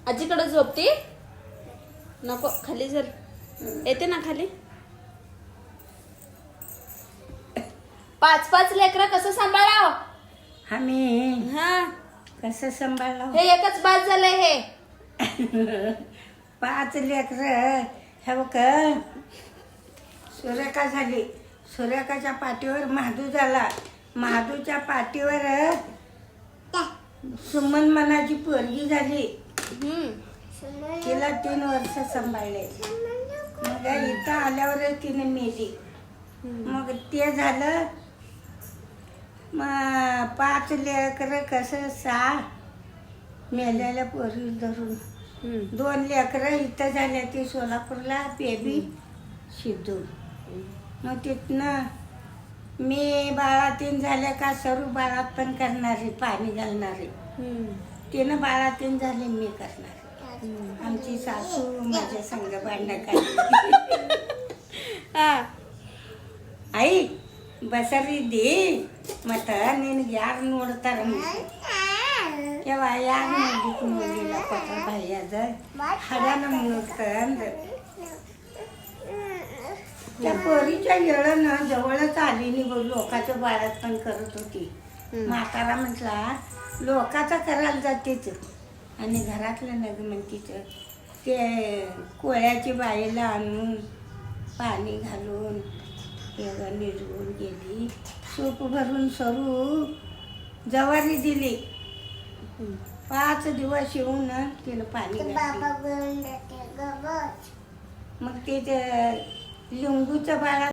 आजीकडे झोपती नको, खाली जर येते ना खाली. 5-5 लेकरं कसं सांभाळाव आम्ही हा. कसं सांभाळलं हे एकच बाद झालंय हे. 5 लेकरं. हे बघ, सुरेखा झाली, सुरेखाच्या पाठीवर महादू झाला, महादूच्या पाठीवर सुमन मनाची पोरगी झाली. तिला 3 वर्ष सांभाळले. मग इथं आल्यावरच तिने मेली. मग ते झालं. मग 5 लेकरं कसं 6 मेलेल्या पोरी धरून 2 लेकरं इथं झाल्या ती सोलापूरला, बेबी सिद्धू. मग तिथनं मी बाळातीन झाल्या का सरू बाळात पण करणारी, पाणी घालणारी. तिनं बाळातीन झाले, मी करणारी. आमची सासू माझ्या संग भांडण काढली. आई बसरी दी मत ನೀನು ಯಾರು ನೋಡ್ತಾರ ಯವ್ವ ಯಾರು ನೋಡ್ಲಿಕ್ಕೆ ನೋಡಿಲ್ಲ ಕೊಟ್ಟ ಬಾಯ್ಯಾದ ಹಡನ ಮುಳುಗ್ತಂದ. त्या पोरीच्या येळं जवळच आली नाही बघ, लोकाच्या बाळात पण करत होती. म्हातारा म्हटला लोकाचा करायला जातेच आणि घरातलं नग म्हणतीच. ते कोळ्याची बाईला आणून पाणी घालून निजवून गेली. सूप भरून सरू जवारी दिली. 5 दिवस येऊन तिला पाणी घातलं. मग ते लिंबूचं बाळा